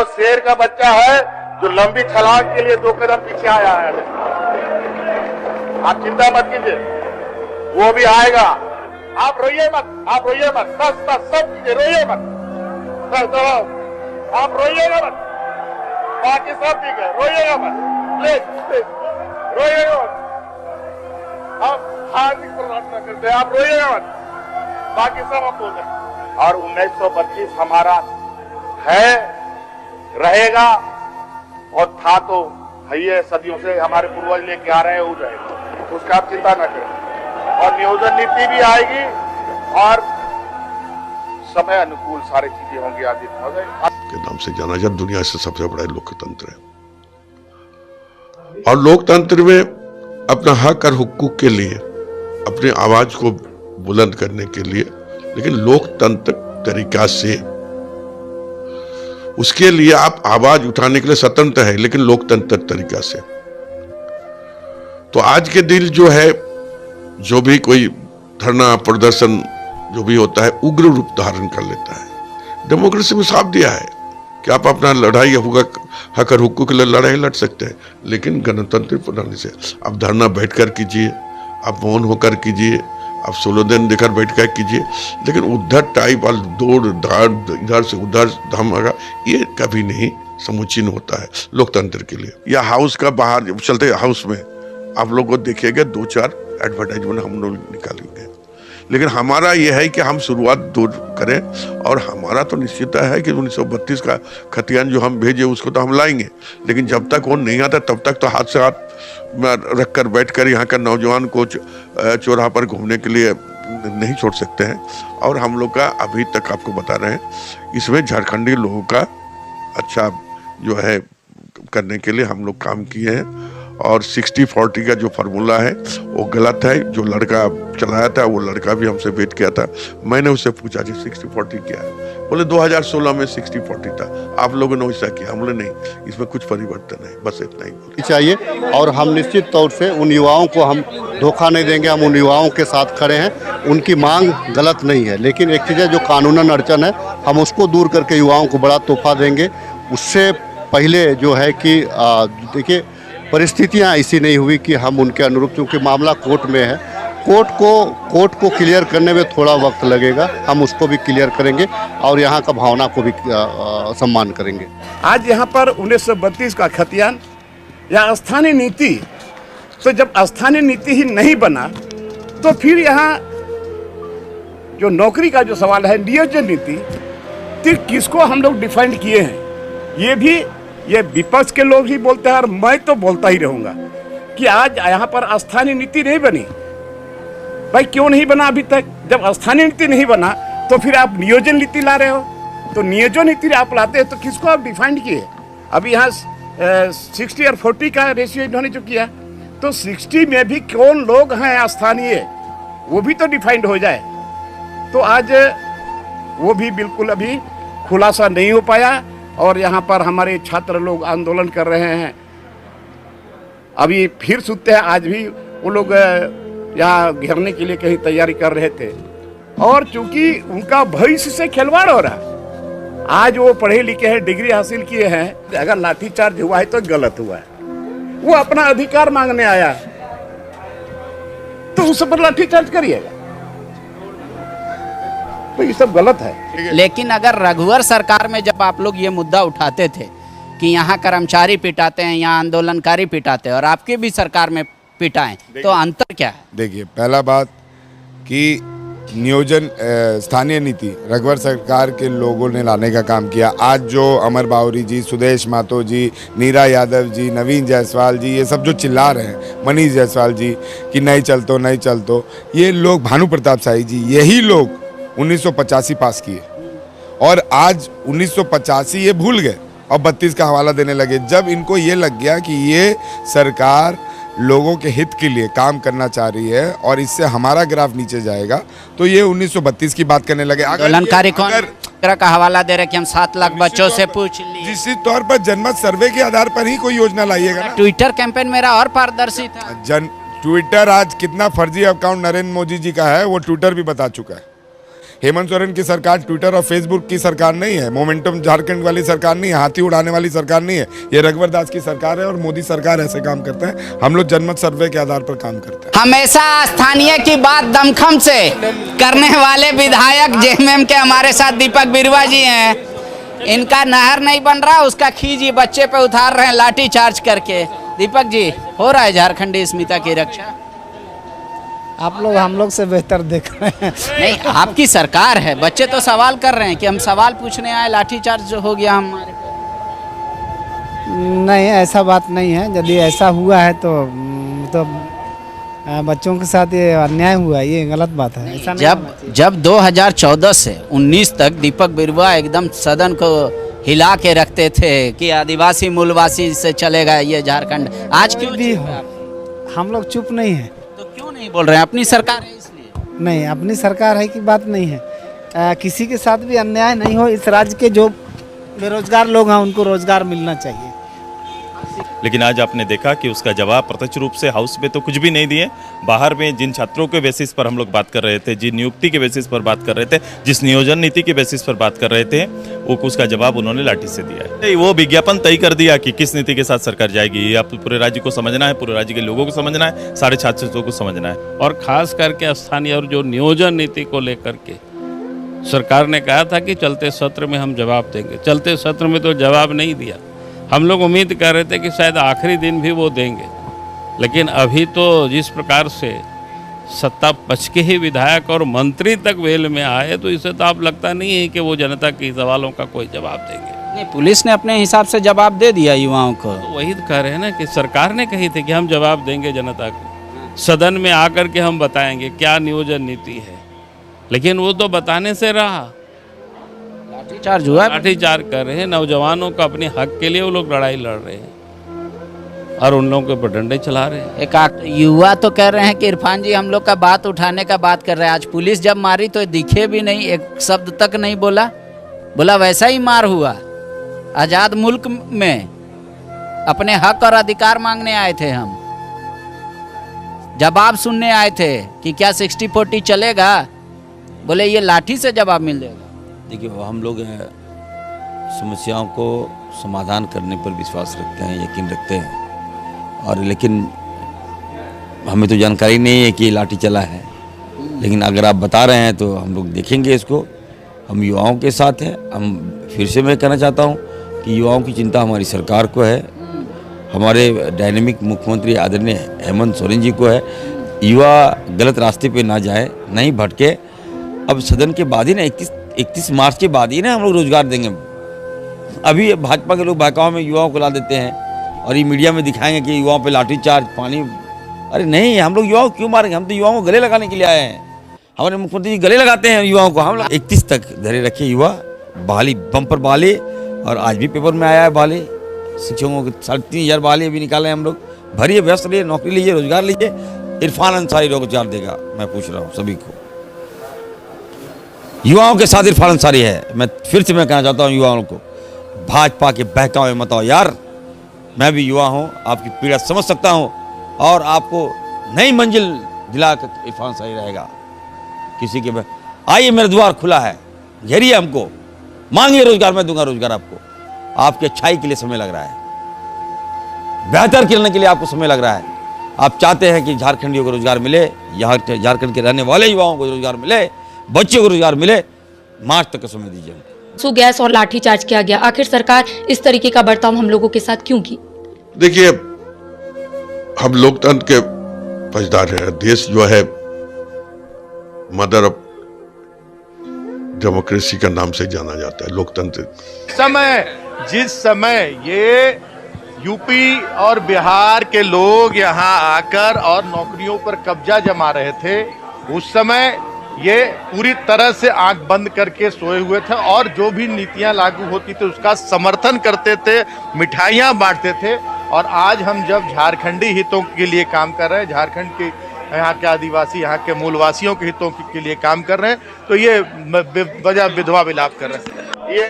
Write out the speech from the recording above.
वो शेर का बच्चा है जो लंबी छलांग के लिए 2 कदम पीछे आया है। आप चिंता मत कीजिए, वो भी आएगा। आप रोइए मत, बस सब कीजिए, रोइए मत, आप रोइएगा मत, बाकी सब ठीक है, रोइएगा मत, प्लीज रोइएगा मत, आप हार्दिक प्रार्थना करते हैं, आप रोइएगा मत, बाकी सब हम बोल रहे। और 1925 हमारा है, रहेगा, और था तो है, सदियों से हमारे पूर्वज लेके आ रहे हैं, हो जाएगा, उसका आप चिंता न करें। और नियोजन नीति भी आएगी और समय अनुकूल सारी चीजें होंगी। आदित्य के नाम से जाना जाता, दुनिया से सबसे बड़ा लोकतंत्र है। और लोकतंत्र में अपना हक और हुकूक के लिए, अपनी आवाज को बुलंद करने के लिए, लेकिन लोकतंत्र तरीका से, उसके लिए आप आवाज उठाने के लिए स्वतंत्र है, लेकिन लोकतंत्र तरीका से। तो आज के दिन जो है, जो भी कोई धरना प्रदर्शन जो भी होता है, उग्र रूप धारण कर लेता है। डेमोक्रेसी में साफ दिया है कि आप अपना लड़ाई हक और हुकूक के लिए लड़ाई लड़ सकते हैं, लेकिन गणतंत्र प्रणाली से आप धरना बैठकर कीजिए, आप मौन होकर कीजिए, आप स्लोगन देकर बैठकर कीजिए, लेकिन उधर टाइप और दौड़ धाड़ इधर से उधर धमाका, ये कभी नहीं समुचीन होता है लोकतंत्र के लिए। या हाउस का बाहर चलते हाउस में आप लोग को देखिएगा 2-4 एडवर्टाइजमेंट हम लोग निकालेंगे, लेकिन हमारा यह है कि हम शुरुआत दूर करें। और हमारा तो निश्चित है कि 1932 का खतियान जो हम भेजे उसको तो हम लाएंगे, लेकिन जब तक वो नहीं आता तब तक तो हाथ से हाथ रखकर बैठकर यहाँ का नौजवान को चौराहा पर घूमने के लिए नहीं छोड़ सकते हैं। और हम लोग का अभी तक आपको बता रहे हैं, इसमें झारखंडी लोगों का अच्छा जो है करने के लिए हम लोग काम किए हैं। और 60-40 का जो फार्मूला है वो गलत है। जो लड़का चलाया था वो लड़का भी हमसे वेट किया था, मैंने उससे पूछा कि 60-40 क्या है, बोले 2016 में 60-40 था, आप लोगों ने वैसा किया। हम बोले नहीं, इसमें कुछ परिवर्तन है, बस इतना ही चाहिए। और हम निश्चित तौर से उन युवाओं को हम धोखा नहीं देंगे, हम उन युवाओं के साथ खड़े हैं। उनकी मांग गलत नहीं है, लेकिन एक चीज़ है जो कानूनन अड़चन है, हम उसको दूर करके युवाओं को बड़ा तोहफा देंगे। उससे पहले जो है कि देखिए परिस्थितियां ऐसी नहीं हुई कि हम उनके अनुरूप, क्योंकि मामला कोर्ट में है, कोर्ट को क्लियर करने में थोड़ा वक्त लगेगा, हम उसको भी क्लियर करेंगे और यहाँ का भावना को भी सम्मान करेंगे। आज यहाँ पर 1932 का खतियान या स्थानीय नीति, तो जब स्थानीय नीति ही नहीं बना तो फिर यहाँ जो नौकरी का जो सवाल है, नियोजन नीति, फिर किसको हम लोग डिफाइन किए हैं, ये विपक्ष के लोग ही बोलते हैं और मैं तो बोलता ही रहूंगा कि आज यहाँ पर स्थानीय नीति नहीं बनी। भाई क्यों नहीं बना अभी तक? जब स्थानीय नीति नहीं बना तो फिर आप नियोजन नीति ला रहे हो, तो नियोजन नीति आप लाते हैं तो किसको आप डिफाइन किए? अभी यहाँ 60 और 40 का रेशियो इन्होंने जो किया, तो 60 में भी कौन लोग हैं स्थानीय, वो भी तो डिफाइंड हो जाए। तो आज वो भी बिल्कुल अभी खुलासा नहीं हो पाया। और यहाँ पर हमारे छात्र लोग आंदोलन कर रहे हैं, अभी फिर सुनते हैं, आज भी वो लोग यहाँ घेरने के लिए कहीं तैयारी कर रहे थे। और चूंकि उनका भविष्य से खिलवाड़ हो रहा, आज वो पढ़े लिखे हैं, डिग्री हासिल किए हैं, अगर लाठीचार्ज हुआ है तो गलत हुआ है। वो अपना अधिकार मांगने आया तो उस पर लाठीचार्ज करिएगा, तो ये सब गलत है। लेकिन अगर रघुवर सरकार में जब आप लोग ये मुद्दा उठाते थे कि यहाँ कर्मचारी पिटाते हैं, यहाँ आंदोलनकारी पिटाते हैं, और आपके भी सरकार में पिटाएं, तो अंतर क्या है? देखिए, पहला बात कि नियोजन स्थानीय नीति रघुवर सरकार के लोगों ने लाने का काम किया। आज जो अमर बावरी जी, सुदेश मातो जी, नीरा यादव जी, नवीन जायसवाल जी, ये सब जो चिल्ला रहे हैं, मनीष जायसवाल जी कि नहीं चलतो, ये लोग, भानु प्रताप शाही जी, यही लोग 1985 पास किए और आज 1985 ये भूल गए और 32 का हवाला देने लगे। जब इनको ये लग गया कि ये सरकार लोगों के हित के लिए काम करना चाह रही है और इससे हमारा ग्राफ नीचे जाएगा, तो ये 1932 की बात करने लगे। आंदोलनकारी कौन का हवाला दे रहे कि हम 7 लाख बच्चों से पूछ लिए? निश्चित तौर पर जनमत सर्वे के आधार पर ही कोई योजना लाइएगा ना। ट्विटर कैंपेन मेरा और पारदर्शी था। ट्विटर आज कितना फर्जी अकाउंट नरेंद्र मोदी जी का है वो ट्विटर भी बता चुका है हेमंत सोरेन की सरकार ट्विटर और फेसबुक की सरकार नहीं है, मोमेंटम झारखंड वाली सरकार नहीं है, हाथी उड़ाने वाली सरकार नहीं है। ये रघुवर दास की सरकार है और मोदी सरकार ऐसे काम करते हैं। हम लोग जनमत सर्वे के आधार पर काम करते हैं। हमेशा स्थानीय की बात दमखम से करने वाले विधायक जेएमएम के हमारे साथ दीपक बिरुवा जी हैं। इनका नहर नहीं बन रहा, उसका खींच ये बच्चे पे उतार रहे हैं लाठी चार्ज करके। दीपक जी, हो रहा है झारखंडी अस्मिता की रक्षा? आप लोग हम लोग से बेहतर देख रहे हैं। नहीं, आपकी सरकार है। बच्चे तो सवाल कर रहे हैं कि हम सवाल पूछने आए, लाठीचार्ज हो गया हमारे पे। नहीं, ऐसा बात नहीं है। यदि ऐसा हुआ है तो बच्चों के साथ ये अन्याय हुआ है, ये गलत बात है। ऐसा नहीं जब 2014 से 19 तक दीपक बिरुवा एकदम सदन को हिला के रखते थे कि आदिवासी मूलवासी से चलेगा ये झारखंड, आज क्यों भी चुप है आप? हम लोग चुप नहीं हैं। तो क्यों नहीं बोल रहे हैं? अपनी सरकार है इसलिए। नहीं, अपनी सरकार है की बात नहीं है। किसी के साथ भी अन्याय नहीं हो। इस राज्य के जो बेरोजगार लोग हैं उनको रोजगार मिलना चाहिए। लेकिन आज आपने देखा कि उसका जवाब प्रत्यक्ष रूप से हाउस में तो कुछ भी नहीं दिए। बाहर में जिन छात्रों के बेसिस पर हम लोग बात कर रहे थे, जिन नियुक्ति के बेसिस पर बात कर रहे थे, जिस नियोजन नीति के बेसिस पर बात कर रहे थे, वो उसका जवाब उन्होंने लाठी से दिया है। वो विज्ञापन तय कर दिया कि किस नीति के साथ सरकार जाएगी। ये आप पूरे राज्य को समझना है, पूरे राज्य के लोगों को समझना है, साढ़े छात्रों को समझना है। और खास करके स्थानीय और जो नियोजन नीति को लेकर के सरकार ने कहा था कि चलते सत्र में हम जवाब देंगे। चलते सत्र में तो जवाब नहीं दिया। हम लोग उम्मीद कर रहे थे कि शायद आखिरी दिन भी वो देंगे, लेकिन अभी तो जिस प्रकार से सत्ता पक्ष के ही विधायक और मंत्री तक वेल में आए, तो इससे तो आप लगता नहीं है कि वो जनता के सवालों का कोई जवाब देंगे। नहीं, पुलिस ने अपने हिसाब से जवाब दे दिया युवाओं को। तो वही तो कह रहे हैं ना कि सरकार ने कही थी कि हम जवाब देंगे जनता को, सदन में आकर के हम बताएंगे क्या नियोजन नीति है, लेकिन वो तो बताने से रहा। लाठीचार्ज हुआ, लाठीचार्ज कर रहे हैं। नौजवानों का अपने हक के लिए वो लोग लड़ाई लड़ रहे हैं और उन लोगों के ऊपर डंडे चला रहे हैं। एक युवा तो कह रहे हैं कि इरफान जी हम लोग का बात उठाने का बात कर रहे हैं। आज पुलिस जब मारी तो दिखे भी नहीं, एक शब्द तक नहीं बोला वैसा ही मार हुआ। आज़ाद मुल्क में अपने हक और अधिकार मांगने आए थे हम, जवाब सुनने आए थे कि क्या 60-40 चलेगा, बोले ये लाठी से जवाब मिल जाएगा। देखिए, हम लोग समस्याओं को समाधान करने पर विश्वास रखते हैं, यकीन रखते हैं, और लेकिन हमें तो जानकारी नहीं है कि लाठी चला है। लेकिन अगर आप बता रहे हैं तो हम लोग देखेंगे इसको। हम युवाओं के साथ हैं। हम फिर से मैं कहना चाहता हूं कि युवाओं की चिंता हमारी सरकार को है, हमारे डायनेमिक मुख्यमंत्री आदरणीय हेमंत सोरेन जी को है। युवा गलत रास्ते पे ना जाए, नहीं भटके। अब सदन के बाद ही ना 31 मार्च के बाद ही ना हम लोग रोजगार देंगे। अभी भाजपा के लोग बहकाव में युवाओं को ला देते हैं और ये मीडिया में दिखाएंगे कि युवाओं पे लाठीचार्ज, पानी। अरे नहीं, हम लोग युवाओं को क्यों मारेंगे? हम तो युवाओं को गले लगाने के लिए आए हैं। हमारे मुख्यमंत्री जी गले लगाते हैं युवाओं को। हम 31 तक धैर्य रखे। युवा बहाली बम्पर बहाली, और आज भी पेपर में आया है बहाली। शिक्षकों के 3,500 बहाली अभी निकाले हम लोग। भरिए, व्यस्त रहिए, नौकरी लीजिए, रोजगार लीजिए। इरफान अंसारी रोजगार देगा, मैं पूछ रहा हूँ सभी को। युवाओं के साथ इरफान अंसारी है। मैं फिर से कहना चाहता हूँ युवाओं को, भाजपा के बहकाव में मत आओ यार। मैं भी युवा हूँ, आपकी पीड़ा समझ सकता हूँ, और आपको नई मंजिल दिलाकर इरफान अंसारी रहेगा। किसी के आइए, मेरा द्वार खुला है, घेरिए हमको, मांगिए रोजगार, मैं दूंगा रोजगार आपको। आपकी अच्छाई के लिए समय लग रहा है, बेहतर करने के लिए आपको समय लग रहा है। आप चाहते हैं कि झारखंडियों को रोजगार मिले, यहाँ झारखंड के रहने वाले युवाओं को रोजगार मिले, बच्चों को रोजगार मिले। मार्च तक का समय दीजिए। सो गैस और लाठीचार्ज किया गया। आखिर सरकार इस तरीके का बर्ताव हम लोगों के साथ क्यों की? देखिए, हम लोकतंत्र के फौजदार हैं। देश जो है मदर ऑफ डेमोक्रेसी का नाम से जाना जाता है, लोकतंत्र। जिस समय ये यूपी और बिहार के लोग यहाँ आकर और नौकरियों पर कब्जा जमा रहे थे, उस समय ये पूरी तरह से आंख बंद करके सोए हुए थे और जो भी नीतियां लागू होती थी उसका समर्थन करते थे, मिठाइयां बांटते थे। और आज हम जब झारखंडी हितों के लिए काम कर रहे हैं, झारखंड के यहाँ के आदिवासी, यहाँ के मूलवासियों के हितों के लिए काम कर रहे हैं, तो ये वजह विधवा विलाप कर रहे हैं। ये